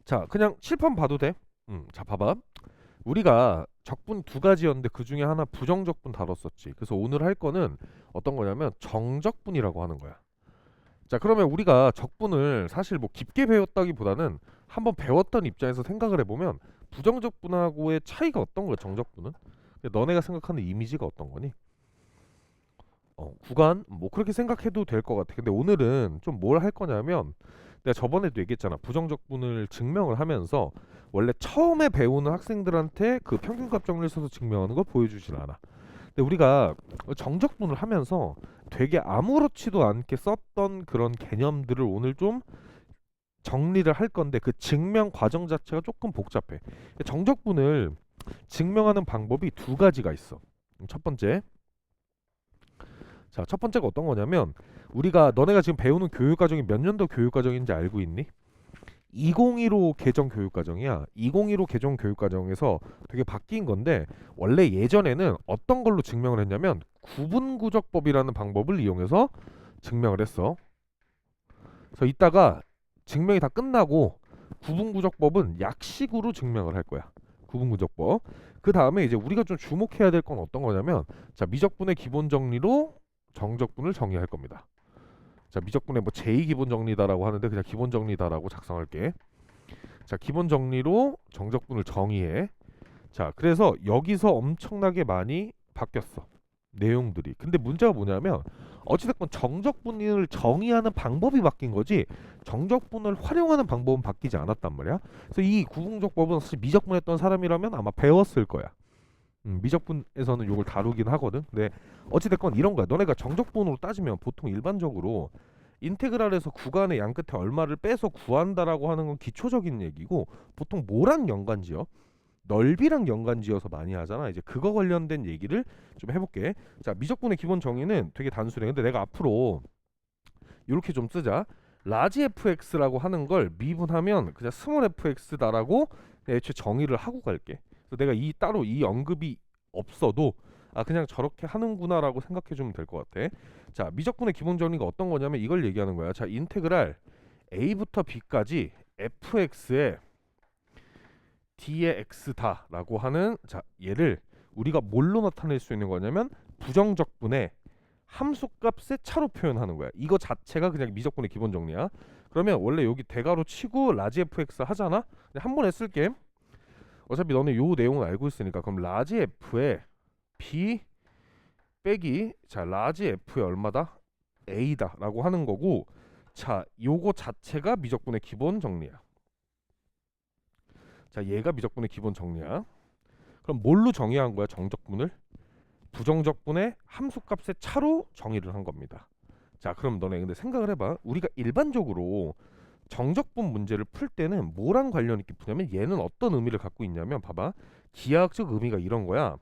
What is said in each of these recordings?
자, 그냥 칠판 봐도 돼. 자, 봐봐. 우리가 적분 두 가지였는데 그 중에 하나 부정적분 다뤘었지. 그래서 오늘 할 거는 어떤 거냐면 정적분이라고 하는 거야. 자, 그러면 우리가 적분을 사실 뭐 깊게 배웠다기보다는 한번 배웠던 입장에서 생각을 해보면 부정적분하고의 차이가 어떤 거야, 정적분은? 너네가 생각하는 이미지가 어떤 거니? 구간 뭐 그렇게 생각해도 될 것 같아. 근데 오늘은 좀 뭘 할 거냐면 내가 저번에도 얘기했잖아. 부정적분을 증명을 하면서 원래 처음에 배우는 학생들한테 그 평균값 정리를 써서 증명하는 걸 보여주진 않아. 근데 우리가 정적분을 하면서 되게 아무렇지도 않게 썼던 그런 개념들을 오늘 좀 정리를 할 건데 그 증명 과정 자체가 조금 복잡해. 정적분을 증명하는 방법이 두 가지가 있어. 첫 번째, 자, 첫 번째가 어떤 거냐면 우리가 너네가 지금 배우는 교육 과정이 몇 년도 교육 과정인지 알고 있니? 2015 개정 교육 과정이야. 2015 개정 교육 과정에서 되게 바뀐 건데 원래 예전에는 어떤 걸로 증명을 했냐면 구분구적법이라는 방법을 이용해서 증명을 했어. 그래서 이따가 증명이 다 끝나고 구분구적법은 약식으로 증명을 할 거야. 구분구적법. 그 다음에 이제 우리가 좀 주목해야 될 건 어떤 거냐면 자, 미적분의 기본 정리로 정적분을 정의할 겁니다. 자, 미적분의 뭐 제2 기본 정리다라고 하는데 그냥 기본 정리다라고 작성할게. 자, 기본 정리로 정적분을 정의해. 자, 그래서 여기서 엄청나게 많이 바뀌었어. 내용들이. 근데 문제가 뭐냐면 어찌됐건 정적분을 정의하는 방법이 바뀐 거지 정적분을 활용하는 방법은 바뀌지 않았단 말이야. 그래서 이 구분적법은 사실 미적분 했던 사람이라면 아마 배웠을 거야. 미적분에서는 이걸 다루긴 하거든. 근데 어찌됐건 이런 거야. 너네가 정적분으로 따지면 보통 일반적으로 인테그랄에서 구간의 양 끝에 얼마를 빼서 구한다라고 하는 건 기초적인 얘기고 보통 뭐랑 연관지어? 넓이랑 연관지어서 많이 하잖아. 이제 그거 관련된 얘기를 좀 해볼게. 자, 미적분의 기본 정의는 되게 단순해. 근데 내가 앞으로 이렇게 좀 쓰자. 라지 fx라고 하는 걸 미분하면 그냥 스몰 fx다라고 애초에 정의를 하고 갈게. 그래서 내가 이 따로 이 언급이 없어도 아 그냥 저렇게 하는구나라고 생각해 주면 될 것 같아. 자, 미적분의 기본 정의가 어떤 거냐면 이걸 얘기하는 거야. 자, 인테그랄 a부터 b까지 fx의 d의 x다라고 하는 자 얘를 우리가 뭘로 나타낼 수 있는 거냐면 부정적분의 함수값의 차로 표현하는 거야. 이거 자체가 그냥 미적분의 기본 정리야. 그러면 원래 여기 대괄호 치고 라지 fx 하잖아. 한 번에 쓸게. 어차피 너네 요 내용은 알고 있으니까 그럼 라지 f의 b 빼기 자 라지 f의 얼마다? a다라고 하는 거고 자 요거 자체가 미적분의 기본 정리야. 자 얘가 미적분의 기본 정리야. 그럼 뭘로 정의한 거야 정적분을? 부정적분의 함수값의 차로 정의를 한 겁니다. 자 그럼 너네 근데 생각을 해봐. 우리가 일반적으로 정적분 문제를 풀 때는 뭐랑 관련 있게 푸냐면 얘는 어떤 의미를 갖고 있냐면 봐봐. 기하학적 의미가 이런 거야.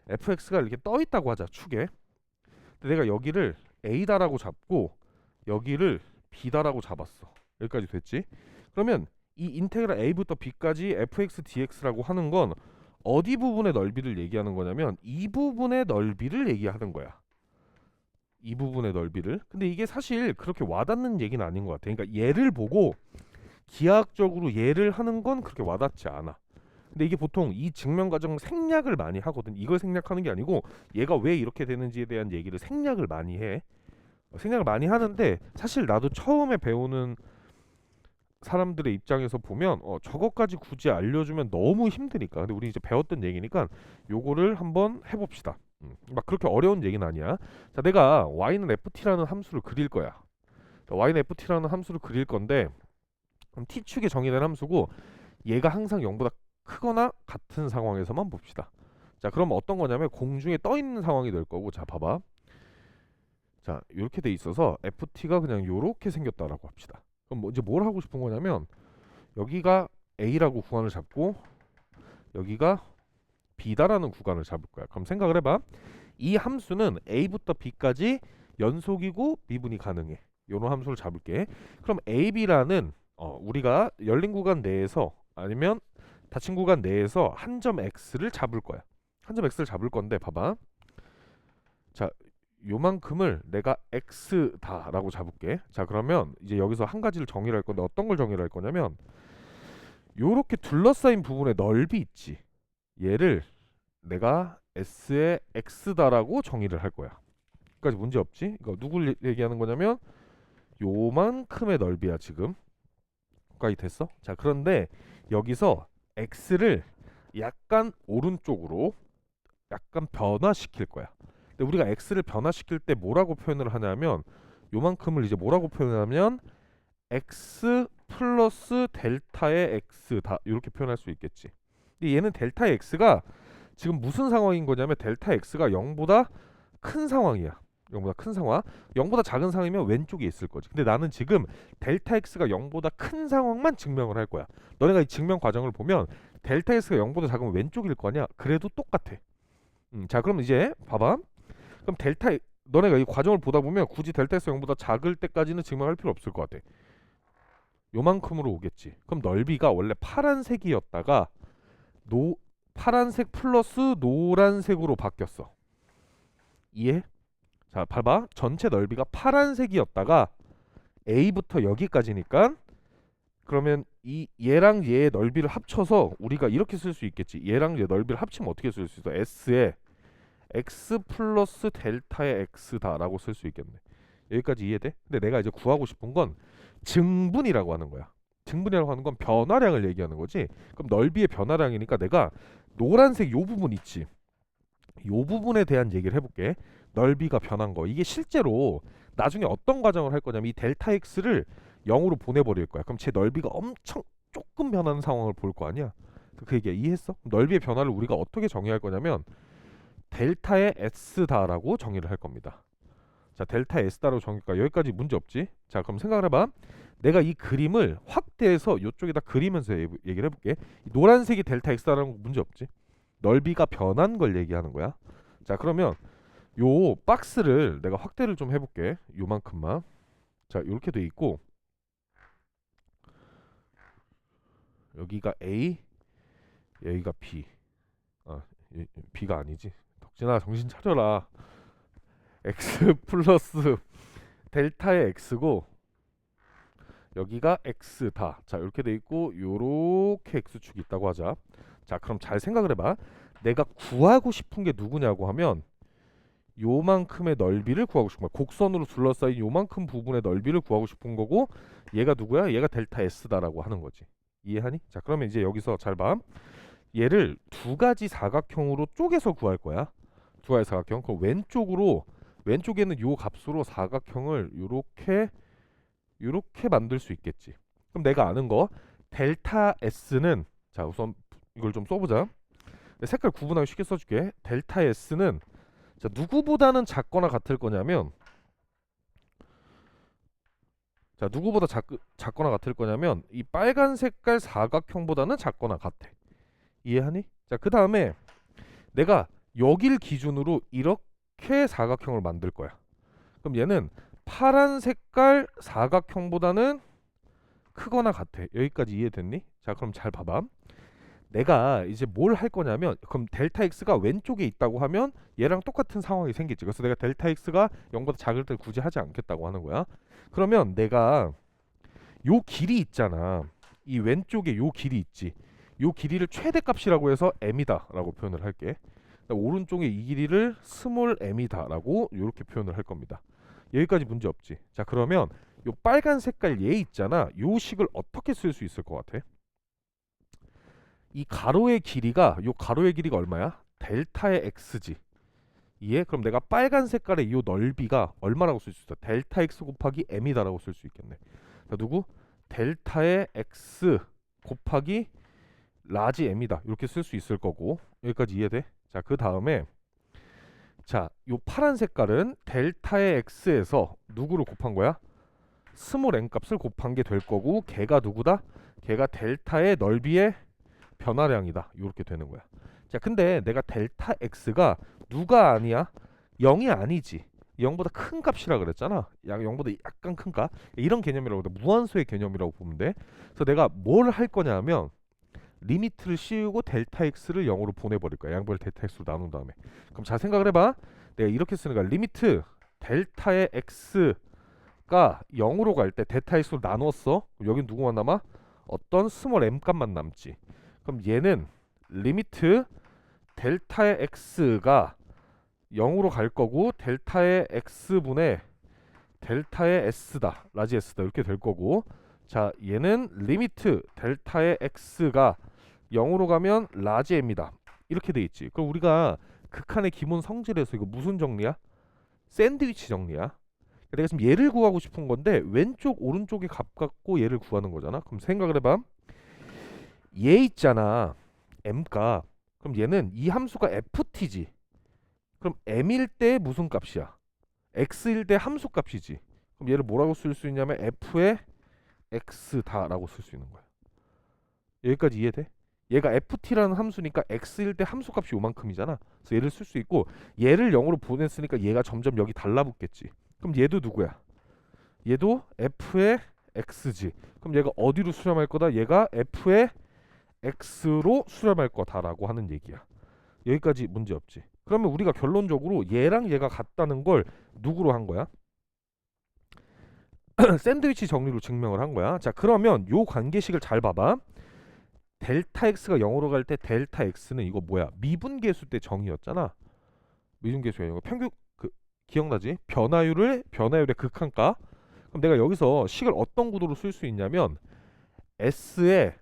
fx가 이렇게 떠 있다고 하자 축에. 근데 내가 여기를 a다라고 잡고 여기를 b다라고 잡았어. 여기까지 됐지? 그러면 이 인테그랄 a부터 b까지 fx dx라고 하는 건 어디 부분의 넓이를 얘기하는 거냐면 이 부분의 넓이를 얘기하는 거야. 이 부분의 넓이를. 근데 이게 사실 그렇게 와닿는 얘기는 아닌 것 같아. 그러니까 얘를 보고 기하학적으로 얘를 하는 건 그렇게 와닿지 않아. 근데 이게 보통 이 증명 과정 생략을 많이 하거든. 이걸 생략하는 게 아니고 얘가 왜 이렇게 되는지에 대한 얘기를 생략을 많이 해. 생각을 많이 하는데 사실 나도 처음에 배우는 사람들의 입장에서 보면 저것까지 굳이 알려주면 너무 힘드니까. 근데 우리 이제 배웠던 얘기니까 요거를 한번 해봅시다. 막 그렇게 어려운 얘기는 아니야. 자, 내가 y는 ft라는 함수를 그릴 거야. 자, y는 ft라는 함수를 그릴 건데 그럼 t축에 정의된 함수고 얘가 항상 0보다 크거나 같은 상황에서만 봅시다. 자, 그럼 어떤 거냐면 공중에 떠 있는 상황이 될 거고 자, 봐봐. 자, 이렇게 돼 있어서 ft가 그냥 요렇게 생겼다라고 합시다. 그럼 뭐 이제 뭘 하고 싶은 거냐면 여기가 a라고 구간을 잡고 여기가 b다라는 구간을 잡을 거야. 그럼 생각을 해봐. 이 함수는 a부터 b까지 연속이고 미분이 가능해. 요런 함수를 잡을게. 그럼 ab라는 우리가 열린 구간 내에서 아니면 닫힌 구간 내에서 한 점 x를 잡을 거야. 한 점 x를 잡을 건데 봐봐. 자, 요만큼을 내가 x다라고 잡을게. 자, 그러면 이제 여기서 한 가지를 정의를 할 건데 어떤 걸 정의를 할 거냐면 요렇게 둘러싸인 부분의 넓이 있지. 얘를 내가 S의 X다라고 정의를 할 거야. 여기까지 문제 없지? 이거 누굴 얘기하는 거냐면 요만큼의 넓이야 지금. 여기까지 됐어? 자, 그런데 여기서 X를 약간 오른쪽으로 약간 변화시킬 거야. 근데 우리가 X를 변화시킬 때 뭐라고 표현을 하냐면 요만큼을 이제 뭐라고 표현하면 X 플러스 델타의 X다 이렇게 표현할 수 있겠지. 근데 얘는 델타의 X가 지금 무슨 상황인 거냐면 델타 X가 0보다 큰 상황이야. 0보다 큰 상황. 0보다 작은 상황이면 왼쪽에 있을 거지. 근데 나는 지금 델타 X가 0보다 큰 상황만 증명을 할 거야. 너네가 이 증명 과정을 보면 델타 X가 0보다 작으면 왼쪽일 거냐? 그래도 똑같아. 자, 그럼 이제 봐봐. 그럼 너네가 이 과정을 보다 보면 굳이 델타 X가 0보다 작을 때까지는 증명할 필요 없을 것 같아. 요만큼으로 오겠지. 그럼 넓이가 원래 파란색이었다가 파란색 플러스 노란색으로 바뀌었어. 이해? 자, 봐봐. 전체 넓이가 파란색이었다가 A부터 여기까지니까 그러면 얘랑 얘의 넓이를 합쳐서 우리가 이렇게 쓸 수 있겠지. 얘랑 얘 넓이를 합치면 어떻게 쓸 수 있어? S에 X 플러스 델타의 X다라고 쓸 수 있겠네. 여기까지 이해돼? 근데 내가 이제 구하고 싶은 건 증분이라고 하는 거야. 증분이라고 하는 건 변화량을 얘기하는 거지. 그럼 넓이의 변화량이니까 내가 노란색 요 부분 있지. 요 부분에 대한 얘기를 해볼게. 넓이가 변한 거. 이게 실제로 나중에 어떤 과정을 할 거냐면 이 델타 X를 0으로 보내버릴 거야. 그럼 제 넓이가 엄청 조금 변하는 상황을 볼 거 아니야. 그 얘기야. 이해했어? 넓이의 변화를 우리가 어떻게 정의할 거냐면 델타의 S다라고 정의를 할 겁니다. 자, 델타 S다라고 정의할까? 여기까지 문제 없지? 자, 그럼 생각을 해봐. 내가 이 그림을 확대해서 이쪽에다 그리면서 얘기를 해볼게. 노란색이 델타 X다라는 거 문제 없지? 넓이가 변한 걸 얘기하는 거야. 자, 그러면 요 박스를 내가 확대를 좀 해볼게. 요만큼만. 자, 이렇게 돼 있고 여기가 A, 여기가 B. 아, B가 아니지. 덕진아, 정신 차려라. X 플러스 델타의 X고 여기가 X다. 자, 이렇게 돼 있고 요렇게 X축이 있다고 하자. 자, 그럼 잘 생각을 해봐. 내가 구하고 싶은 게 누구냐고 하면 요만큼의 넓이를 구하고 싶은 거야. 곡선으로 둘러싸인 요만큼 부분의 넓이를 구하고 싶은 거고 얘가 누구야? 얘가 델타 S다라고 하는 거지. 이해하니? 자, 그러면 이제 여기서 잘 봐. 얘를 두 가지 사각형으로 쪼개서 구할 거야. 두 가지 사각형. 그럼 왼쪽에는 요 값으로 사각형을 요렇게 만들 수 있겠지. 그럼 내가 아는 거 델타 S는 자, 우선 이걸 좀 써보자. 색깔 구분하기 쉽게 써줄게. 델타 S는 자, 누구보다는 작거나 같을 거냐면 자, 누구보다 작거나 같을 거냐면 이 빨간 색깔 사각형보다는 작거나 같아. 이해하니? 자, 그 다음에 내가 여길 기준으로 이렇게 사각형을 만들 거야. 그럼 얘는 파란 색깔 사각형보다는 크거나 같아. 여기까지 이해됐니? 자, 그럼 잘 봐봐. 내가 이제 뭘 할 거냐면 그럼 델타 X가 왼쪽에 있다고 하면 얘랑 똑같은 상황이 생기지. 그래서 내가 델타 X가 0보다 작을 때 굳이 하지 않겠다고 하는 거야. 그러면 내가 요 길이 있잖아. 이 왼쪽에 요 길이 있지. 요 길이를 최대값이라고 해서 m이다 라고 표현을 할게. 오른쪽에 이 길이를 스몰 m이다 라고 이렇게 표현을 할 겁니다. 여기까지 문제 없지. 자, 그러면 요 빨간 색깔 얘 있잖아. 요 식을 어떻게 쓸 수 있을 것 같아? 이 가로의 길이가 얼마야? 델타의 x지. 이해? 그럼 내가 빨간 색깔의 이 넓이가 얼마라고 쓸 수 있어? 델타 x 곱하기 m이다라고 쓸 수 있겠네. 자, 누구? 델타의 x 곱하기 라지 m이다. 이렇게 쓸 수 있을 거고. 여기까지 이해돼? 자, 그 다음에 자, 요 파란 색깔은 델타의 x에서 누구를 곱한 거야? 스몰 n 값을 곱한 게 될 거고 걔가 누구다? 걔가 델타의 넓이의 변화량이다. 이렇게 되는 거야. 자, 근데 내가 델타 x가 누가 아니야? 0이 아니지. 0보다 큰 값이라 그랬잖아. 0보다 약간 큰 값. 이런 개념이라고 돼. 무한소의 개념이라고 보면 돼. 그래서 내가 뭘 할 거냐면 리미트를 씌우고 델타 x를 0으로 보내버릴 거야. 양변을 델타 x로 나눈 다음에. 그럼 잘 생각을 해봐. 내가 이렇게 쓰는 거야. 리미트 델타의 x가 0으로 갈 때 델타 x로 나눴어. 여긴 누구만 남아? 어떤 스몰 m 값만 남지. 그럼 얘는 리미트 델타의 x가 0으로 갈 거고 델타의 x분의 델타의 s다. 라지 s다. 이렇게 될 거고 자 얘는 리미트 델타의 x가 0으로 가면 라지 m이다. 이렇게 돼 있지. 그럼 우리가 극한의 기본 성질에서 이거 무슨 정리야? 샌드위치 정리야. 내가 지금 얘를 구하고 싶은 건데 왼쪽 오른쪽에 값 갖고 얘를 구하는 거잖아. 그럼 생각을 해봐. 얘 있잖아. m값. 그럼 얘는 이 함수가 ft지. 그럼 m일 때 무슨 값이야? x일 때 함수 값이지. 그럼 얘를 뭐라고 쓸 수 있냐면 f의 x다라고 쓸 수 있는 거야. 여기까지 이해돼? 얘가 ft라는 함수니까 x일 때 함수 값이 요만큼이잖아. 그래서 얘를 쓸 수 있고 얘를 0으로 보냈으니까 얘가 점점 여기 달라붙겠지. 그럼 얘도 누구야? 얘도 f의 x지. 그럼 얘가 어디로 수렴할 거다? 얘가 f의 x로 수렴할 거다라고 하는 얘기야. 여기까지 문제 없지. 그러면 우리가 결론적으로 얘랑 얘가 같다는 걸 누구로 한 거야? 샌드위치 정리로 증명을 한 거야. 자 그러면 요 관계식을 잘 봐봐. 델타 x가 0으로 갈 때 델타 x는 이거 뭐야? 미분계수 때 정의였잖아. 미분계수가 아니고 평균 기억나지? 변화율의 극한가. 그럼 내가 여기서 식을 어떤 구도로 쓸 수 있냐면 s의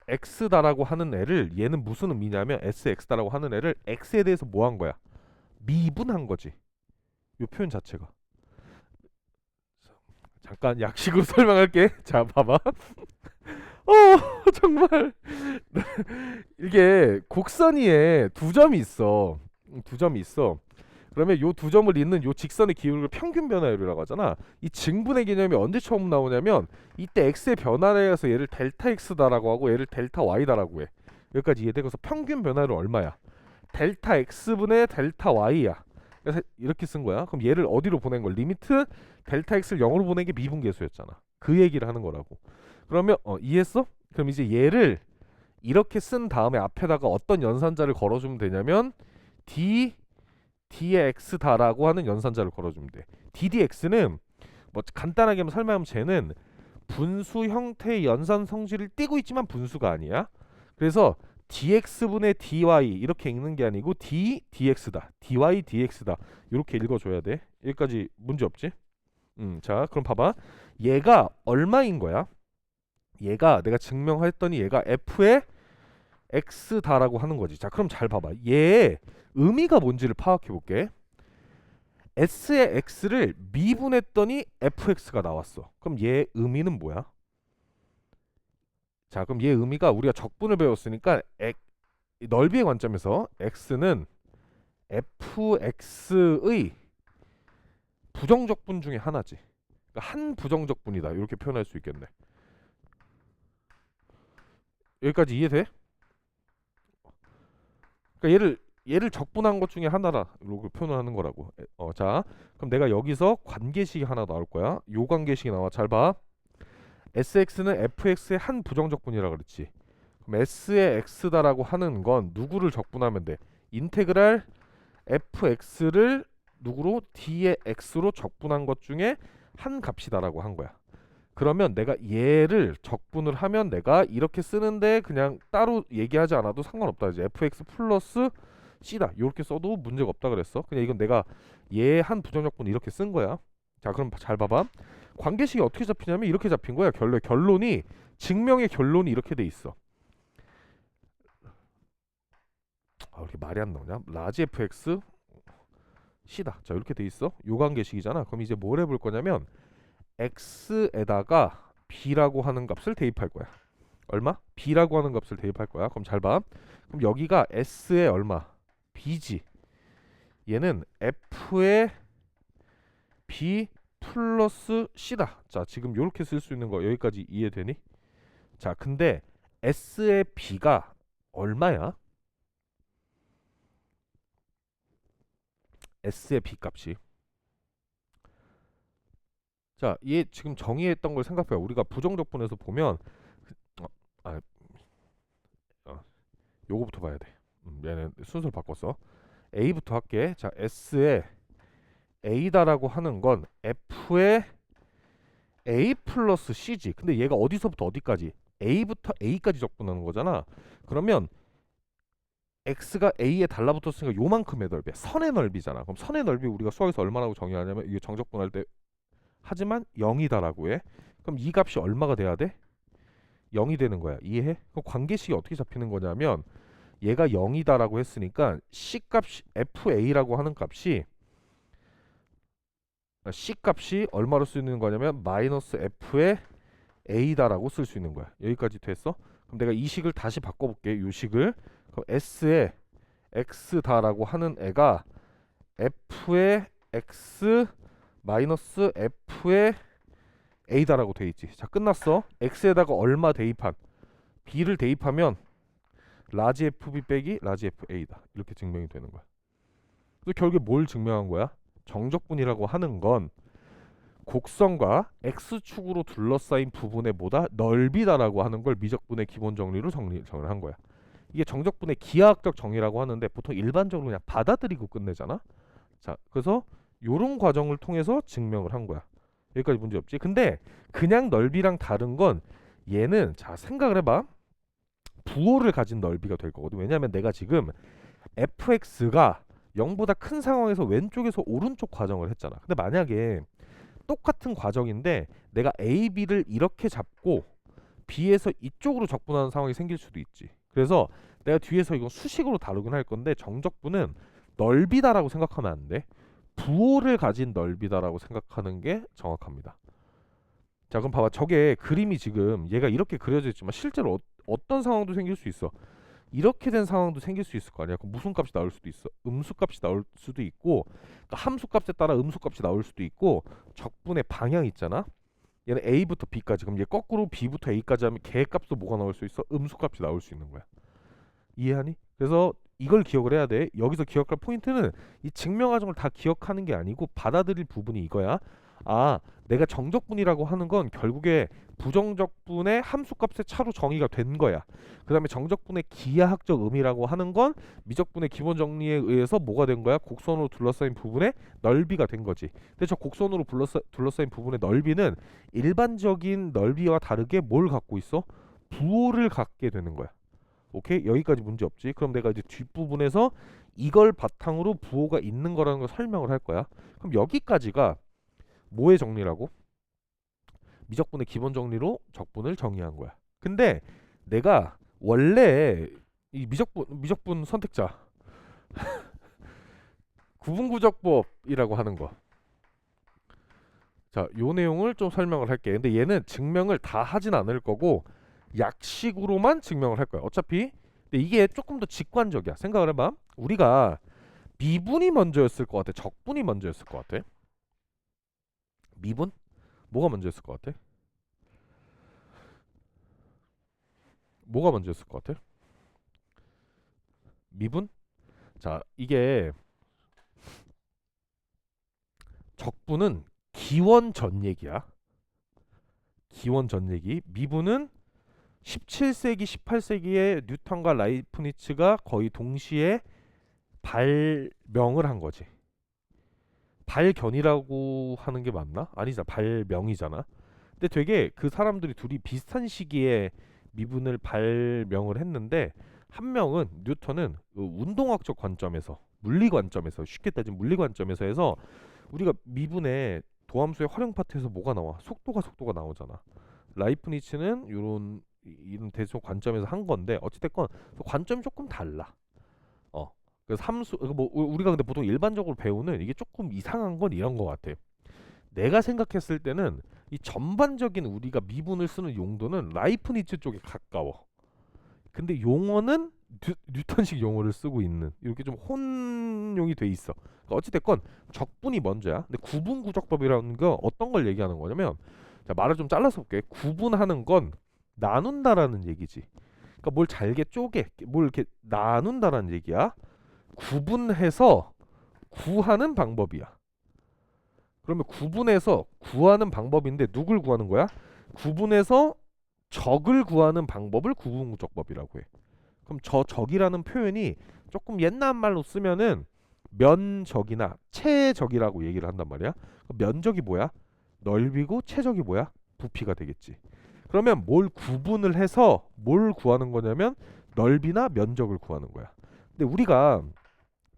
x다라고 하는 애를 얘는 무슨 의미냐면 sx다라고 하는 애를 x에 대해서 뭐 한 거야? 미분한 거지. 이 표현 자체가. 잠깐 약식으로 설명할게. 자 봐봐. 정말 이게 곡선 위에 두 점이 있어. 두 점이 있어. 그러면 요 두 점을 잇는 요 직선의 기울기를 평균 변화율이라고 하잖아. 이 증분의 개념이 언제 처음 나오냐면 이때 x의 변화에 의해서 얘를 델타 x다라고 하고 얘를 델타 y다라고 해. 여기까지 이해돼? 그래서 평균 변화율은 얼마야? 델타 x분의 델타 y야. 그래서 이렇게 쓴 거야. 그럼 얘를 어디로 보낸 걸? 리미트 델타 x를 0으로 보낸 게 미분계수였잖아. 그 얘기를 하는 거라고. 그러면 이해했어? 그럼 이제 얘를 이렇게 쓴 다음에 앞에다가 어떤 연산자를 걸어주면 되냐면 d의 x다라고 하는 연산자를 걸어주면 돼. ddx는 뭐 간단하게 한번 설명하면 쟤는 분수 형태의 연산 성질을 띠고 있지만 분수가 아니야. 그래서 dx분의 dy 이렇게 읽는 게 아니고 dx다. dy dx다. 이렇게 읽어줘야 돼. 여기까지 문제 없지? 자 그럼 봐봐. 얘가 얼마인 거야? 얘가 내가 증명했더니 얘가 f의 x다라고 하는 거지. 자 그럼 잘 봐봐. 얘의 의미가 뭔지를 파악해 볼게. s의 x를 미분했더니 fx가 나왔어. 그럼 얘의 의미는 뭐야? 자 그럼 얘의 의미가 우리가 적분을 배웠으니까 넓이의 관점에서 x는 fx의 부정적분 중에 하나지. 그러니까 한 부정적분이다. 이렇게 표현할 수 있겠네. 여기까지 이해돼? 그러니까 얘를 적분한 것 중에 하나라고 표현하는 거라고. 자, 그럼 내가 여기서 관계식이 하나 나올 거야. 요 관계식이 나와. 잘 봐. sx는 fx의 한 부정적분이라 그랬지. 그럼 s의 x다라고 하는 건 누구를 적분하면 돼? 인테그랄 fx를 누구로? d의 x로 적분한 것 중에 한 값이다라고 한 거야. 그러면 내가 얘를 적분을 하면 내가 이렇게 쓰는데 그냥 따로 얘기하지 않아도 상관없다. 이제 fx 플러스 c다. 이렇게 써도 문제가 없다 그랬어. 그냥 이건 내가 얘 한 부정적분 이렇게 쓴 거야. 자 그럼 잘 봐봐. 관계식이 어떻게 잡히냐면 이렇게 잡힌 거야. 결론이 증명의 결론이 이렇게 돼 있어. 왜 이렇게 말이 안 나오냐? 라지 fx c다. 자 이렇게 돼 있어. 요 관계식이잖아. 그럼 이제 뭘 해볼 거냐면 x에다가 b라고 하는 값을 대입할 거야. 얼마? b라고 하는 값을 대입할 거야. 그럼 잘 봐. 그럼 여기가 s의 얼마? b지. 얘는 f의 b 플러스 c다. 자 지금 이렇게 쓸 수 있는 거 여기까지 이해되니? 자 근데 s의 b가 얼마야? s의 b 값이. 자, 얘 지금 정의했던 걸 생각해요. 우리가 부정적분에서 보면 어, 아, 요거부터 봐야 돼. 얘는 순서를 바꿨어. A부터 할게. 자, S의 A다라고 하는 건 F의 A 플러스 C지. 근데 얘가 어디서부터 어디까지? A부터 A까지 적분하는 거잖아. 그러면 x가 A에 달라붙었으니까 요만큼의 넓이야. 선의 넓이잖아. 그럼 선의 넓이 우리가 수학에서 얼마라고 정의하냐면 이게 정적분할 때 하지만 0이다라고 해. 그럼 이 값이 얼마가 돼야 돼? 0이 되는 거야. 이해해? 그럼 관계식이 어떻게 잡히는 거냐면 얘가 0이다라고 했으니까 C 값이 FA라고 하는 값이 C 값이 얼마로 쓰이는 거냐면 마이너스 F의 A다라고 쓸 수 있는 거야. 여기까지 됐어? 그럼 내가 이 식을 다시 바꿔볼게. 이 식을 그럼 S의 X다라고 하는 애가 F의 X 마이너스 F의 A다라고 돼 있지. 자, 끝났어. X에다가 얼마 대입한 B를 대입하면 라지 FB 빼기 라지 FA다. 이렇게 증명이 되는 거야. 그래서 결국에 뭘 증명한 거야? 정적분이라고 하는 건 곡선과 X축으로 둘러싸인 부분의 보다 넓이다라고 하는 걸 미적분의 기본 정리로 정리를 한 거야. 이게 정적분의 기하학적 정의라고 하는데 보통 일반적으로 그냥 받아들이고 끝내잖아. 자, 그래서 요런 과정을 통해서 증명을 한 거야. 여기까지 문제 없지. 근데 그냥 넓이랑 다른 건 얘는 자 생각을 해봐. 부호를 가진 넓이가 될 거거든. 왜냐하면 내가 지금 fx가 0보다 큰 상황에서 왼쪽에서 오른쪽 과정을 했잖아. 근데 만약에 똑같은 과정인데 내가 a, b를 이렇게 잡고 b에서 이쪽으로 적분하는 상황이 생길 수도 있지. 그래서 내가 뒤에서 이건 수식으로 다루긴 할 건데 정적분은 넓이다라고 생각하면 안 돼. 부호를 가진 넓이다라고 생각하는 게 정확합니다. 자, 그럼 봐봐. 저게 그림이 지금 얘가 이렇게 그려져 있지만 실제로 어떤 상황도 생길 수 있어. 이렇게 된 상황도 생길 수 있을 거 아니야. 그럼 무슨 값이 나올 수도 있어. 음수값이 나올 수도 있고 그러니까 함수값에 따라 음수값이 나올 수도 있고 적분의 방향 있잖아. 얘는 A부터 B까지. 그럼 얘 거꾸로 B부터 A까지 하면 걔 값도 뭐가 나올 수 있어? 음수값이 나올 수 있는 거야. 이해하니? 그래서 이걸 기억을 해야 돼. 여기서 기억할 포인트는 이 증명 과정을 다 기억하는 게 아니고 받아들일 부분이 이거야. 아, 내가 정적분이라고 하는 건 결국에 부정적분의 함수값의 차로 정의가 된 거야. 그 다음에 정적분의 기하학적 의미라고 하는 건 미적분의 기본 정리에 의해서 뭐가 된 거야? 곡선으로 둘러싸인 부분의 넓이가 된 거지. 근데 저 곡선으로 둘러싸인 부분의 넓이는 일반적인 넓이와 다르게 뭘 갖고 있어? 부호를 갖게 되는 거야. 오케이? 여기까지 문제 없지. 그럼 내가 이제 뒷부분에서 이걸 바탕으로 부호가 있는 거라는 걸 설명을 할 거야. 그럼 여기까지가 뭐의 정리라고? 미적분의 기본 정리로 적분을 정의한 거야. 근데 내가 원래 이 미적분 선택자 구분구적법이라고 하는 거. 자, 요 내용을 좀 설명을 할게. 근데 얘는 증명을 다 하진 않을 거고 약식으로만 증명을 할 거야. 어차피 근데 이게 조금 더 직관적이야. 생각을 해봐. 우리가 미분이 먼저였을 것 같아? 적분이 먼저였을 것 같아? 미분? 뭐가 먼저였을 것 같아? 뭐가 먼저였을 것 같아? 미분? 자, 이게 적분은 기원 전 얘기야. 기원 전 얘기. 미분은 17세기, 18세기에 뉴턴과 라이프니츠가 거의 동시에 발명을 한 거지. 발견이라고 하는 게 맞나? 아니잖아. 발명이잖아. 근데 되게 그 사람들이 둘이 비슷한 시기에 미분을 발명을 했는데 한 명은 뉴턴은 그 운동학적 관점에서 물리 관점에서 쉽게 따진 물리 관점에서 해서 우리가 미분의 도함수의 활용 파트에서 뭐가 나와? 속도가 나오잖아. 라이프니츠는 이런 대속 관점에서 한 건데 어찌됐건 관점이 조금 달라. 그래서 함수 뭐 우리가 근데 보통 일반적으로 배우는 이게 조금 이상한 건 이런 것 같아. 내가 생각했을 때는 이 전반적인 우리가 미분을 쓰는 용도는 라이프니츠 쪽에 가까워. 근데 용어는 뉴턴식 용어를 쓰고 있는 이렇게 좀 혼용이 돼 있어. 그러니까 어찌됐건 적분이 먼저야. 근데 구분구적법이라는 거 어떤 걸 얘기하는 거냐면 자, 말을 좀 잘라서 볼게. 구분하는 건 나눈다라는 얘기지. 그러니까 뭘 잘게 뭘 이렇게 나눈다라는 얘기야. 구분해서 구하는 방법이야. 그러면 구분해서 구하는 방법인데 누굴 구하는 거야? 구분해서 적을 구하는 방법을 구분구적법이라고 해. 그럼 저 적이라는 표현이 조금 옛날 말로 쓰면은 면적이나 채적이라고 얘기를 한단 말이야. 그럼 면적이 뭐야? 넓이고 채적이 뭐야? 부피가 되겠지. 그러면 뭘 구분을 해서 뭘 구하는 거냐면 넓이나 면적을 구하는 거야. 근데 우리가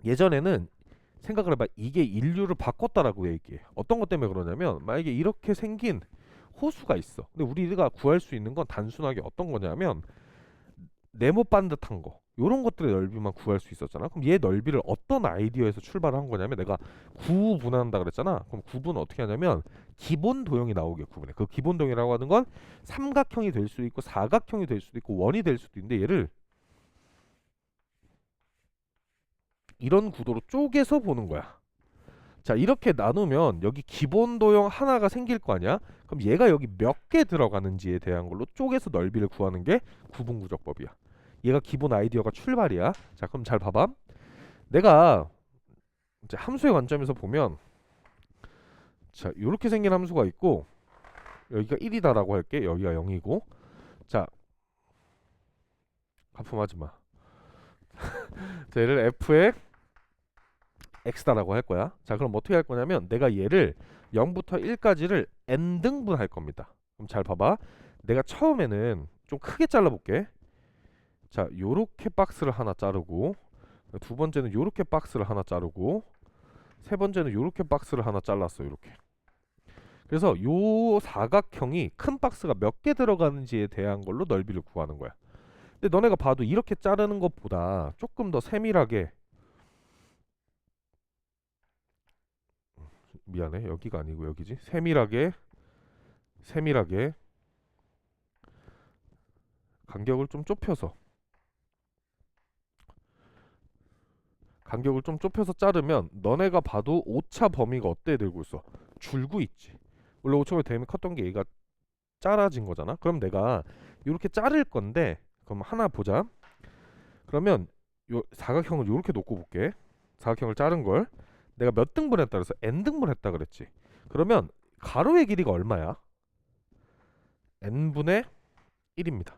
예전에는 생각을 해봐. 이게 인류를 바꿨다라고 얘기해. 어떤 것 때문에 그러냐면 만약에 이렇게 생긴 호수가 있어. 근데 우리가 구할 수 있는 건 단순하게 어떤 거냐면 네모 반듯한 거 요런 것들의 넓이만 구할 수 있었잖아. 그럼 얘 넓이를 어떤 아이디어에서 출발한 거냐면 내가 구분한다 그랬잖아. 그럼 구분은 어떻게 하냐면 기본 도형이 나오게 구분해. 그 기본 도형이라고 하는 건 삼각형이 될 수도 있고 사각형이 될 수도 있고 원이 될 수도 있는데 얘를 이런 구도로 쪼개서 보는 거야. 자, 이렇게 나누면 여기 기본 도형 하나가 생길 거 아니야? 그럼 얘가 여기 몇 개 들어가는지에 대한 걸로 쪼개서 넓이를 구하는 게 구분구적법이야. 얘가 기본 아이디어가 출발이야. 자, 그럼 잘 봐봐. 내가 이제 함수의 관점에서 보면 자, 이렇게 생긴 함수가 있고 여기가 1이다라고 할게. 여기가 0이고. 자, 하품하지 마. 자, 얘를 f의 x다라고 할 거야. 자, 그럼 어떻게 할 거냐면 내가 얘를 0부터 1까지를 n등분 할 겁니다. 그럼 잘 봐봐. 내가 처음에는 좀 크게 잘라볼게. 자, 요렇게 박스를 하나 자르고 두 번째는 요렇게 박스를 하나 자르고 세 번째는 요렇게 박스를 하나 잘랐어. 요렇게. 그래서 요 사각형이 큰 박스가 몇 개 들어가는지에 대한 걸로 넓이를 구하는 거야. 근데 너네가 봐도 이렇게 자르는 것보다 조금 더 세밀하게 미안해. 여기가 아니고 여기지. 세밀하게 간격을 좀 좁혀서 자르면 너네가 봐도 오차 범위가 어때 되고 있어? 줄고 있지. 원래 오차범위 대면 컸던 게 얘가 작아진 거잖아. 그럼 내가 이렇게 자를 건데 그럼 하나 보자. 그러면 요 사각형을 이렇게 놓고 볼게. 사각형을 자른 걸 내가 몇 등분 했다 그래서 n등분 했다 그랬지. 그러면 가로의 길이가 얼마야? n분의 1입니다.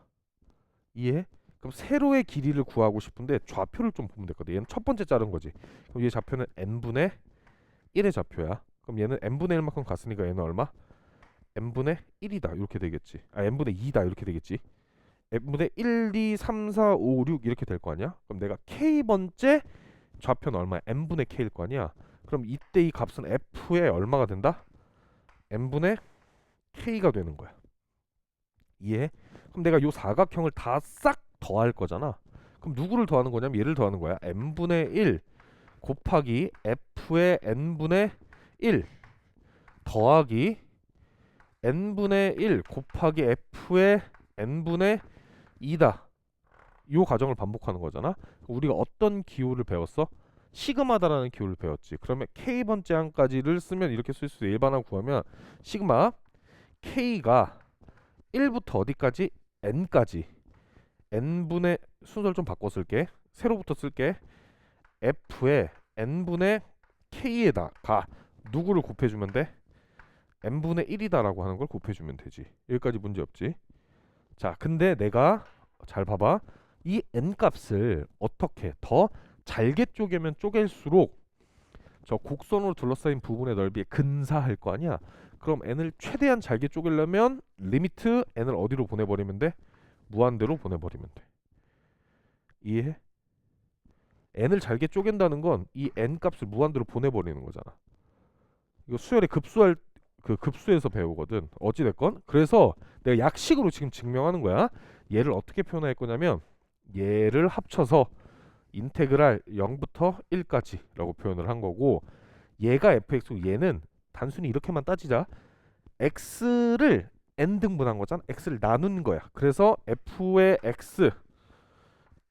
이해? 그럼 세로의 길이를 구하고 싶은데 좌표를 좀 보면 됐거든. 얘는 첫 번째 자른 거지. 그럼 얘 좌표는 n분의 1의 좌표야. 그럼 얘는 n분의 1만큼 갔으니까 얘는 얼마? n분의 1이다 이렇게 되겠지. 아, n분의 2다 이렇게 되겠지. n분의 1, 2, 3, 4, 5, 6 이렇게 될 거 아니야? 그럼 내가 k번째 좌표는 얼마야? n분의 k일 거 아니야? 그럼 이때 이 값은 f의 얼마가 된다? n분의 k가 되는 거야. 이해? 그럼 내가 요 사각형을 다 싹 더할 거잖아. 그럼 누구를 더하는 거냐면 얘를 더하는 거야. n분의 1 곱하기 f의 n분의 1 더하기 n분의 1 곱하기 f의 n분의 2다. 요 과정을 반복하는 거잖아. 우리가 어떤 기호를 배웠어? 시그마다라는 기호를 배웠지. 그러면 k번째 항까지를 쓰면 이렇게 쓸 수 있어. 일반항 구하면 시그마 k가 1부터 어디까지? n까지 n분의 순서를 좀 바꿔 쓸게. 세로부터 쓸게. f의 n분의 k에다가 누구를 곱해주면 돼? n분의 1이다 라고 하는 걸 곱해주면 되지. 여기까지 문제 없지. 자, 근데 내가 잘 봐봐. 이 n값을 어떻게 더 잘게 쪼개면 쪼갤수록 저 곡선으로 둘러싸인 부분의 넓이에 근사할 거 아니야. 그럼 n을 최대한 잘게 쪼개려면 리미트 n을 어디로 보내버리면 돼? 무한대로 보내버리면 돼. 이해해? n을 잘게 쪼갠다는 건 이 n 값을 무한대로 보내버리는 거잖아. 이거 수열의 급수할 그 급수에서 배우거든. 어찌 됐건 그래서 내가 약식으로 지금 증명하는 거야. 얘를 어떻게 표현할 거냐면 얘를 합쳐서 인테그랄 0부터 1까지라고 표현을 한 거고 얘가 fx고 얘는 단순히 이렇게만 따지자. x를 n 등분한 거잖아. x를 나눈 거야. 그래서 f의 x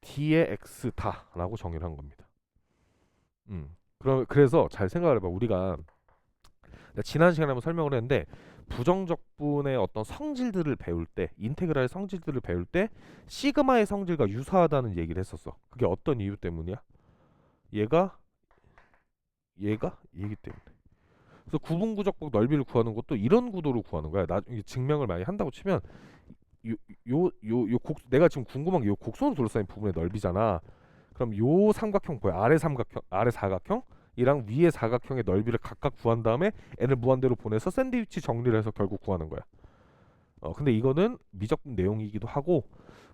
d의 x다라고 정의를 한 겁니다. 그래서 잘 생각을 해봐. 우리가 지난 시간에 한번 설명을 했는데 부정적분의 어떤 성질들을 배울 때 인테그랄의 성질들을 배울 때 시그마의 성질과 유사하다는 얘기를 했었어. 그게 어떤 이유 때문이야? 얘가 얘기 때문에. 그래서 구분구적법 넓이를 구하는 것도 이런 구도로 구하는 거야. 나중에 증명을 많이 한다고 치면 내가 지금 궁금한 게 요 곡선으로 둘러싸인 부분의 넓이잖아. 그럼 요 삼각형 뭐야? 아래 사각형 이랑 위의 사각형의 넓이를 각각 구한 다음에 n을 무한대로 보내서 샌드위치 정리를 해서 결국 구하는 거야. 근데 이거는 미적분 내용이기도 하고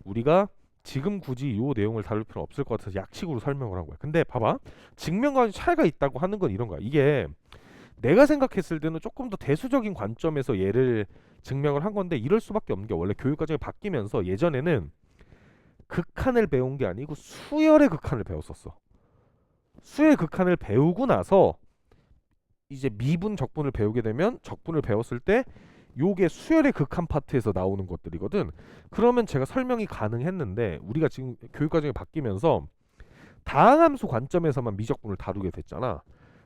우리가 지금 굳이 이 내용을 다룰 필요는 없을 것 같아서 약식으로 설명을 한 거야. 근데 봐봐. 증명과 차이가 있다고 하는 건 이런 거야. 이게 내가 생각했을 때는 조금 더 대수적인 관점에서 얘를 증명을 한 건데 이럴 수밖에 없는 게 원래 교육 과정이 바뀌면서 예전에는 극한을 배운 게 아니고 수열의 극한을 배웠었어. 수열의 극한을 배우고 나서 이제 미분 적분을 배우게 되면 적분을 배웠을 때 요게 수열의 극한 파트에서 나오는 것들이거든. 그러면 제가 설명이 가능했는데 우리가 지금 교육 과정이 바뀌면서 다항함수 관점에서만 미적분을 다루게 됐잖아.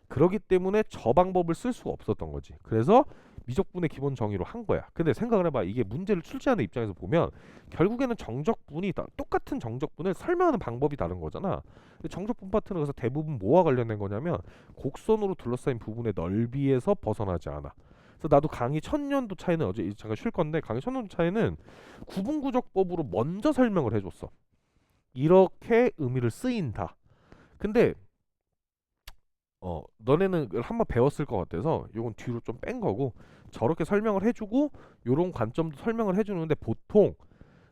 그러기 때문에 저 방법을 쓸 수가 없었던 거지. 그래서 미적분의 기본 정의로 한 거야. 근데 생각을 해봐. 이게 문제를 출제하는 입장에서 보면 결국에는 정적분이 똑같은 정적분을 설명하는 방법이 다른 거잖아. 근데 정적분 파트는 그래서 대부분 뭐와 관련된 거냐면 곡선으로 둘러싸인 부분의 넓이에서 벗어나지 않아. 그래서 나도 강의 천년도 차이는 어제 잠깐 쉴 건데 강의 천년도 차이는 구분구적법으로 먼저 설명을 해줬어. 이렇게 의미를 쓰인다. 근데 너네는 그걸 한번 배웠을 것 같아서 요건 뒤로 좀 뺀 거고 저렇게 설명을 해주고 요런 관점도 설명을 해주는데 보통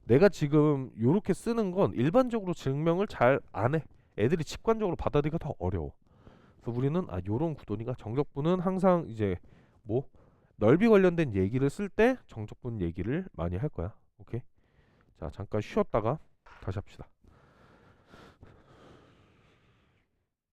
내가 지금 요렇게 쓰는 건 일반적으로 증명을 잘 안 해. 애들이 직관적으로 받아들이기가 더 어려워. 그래서 우리는 요런 구도니까 정적분은 항상 이제 뭐 넓이 관련된 얘기를 쓸 때 정적분 얘기를 많이 할 거야. 오케이? 자 잠깐 쉬었다가 다시 합시다.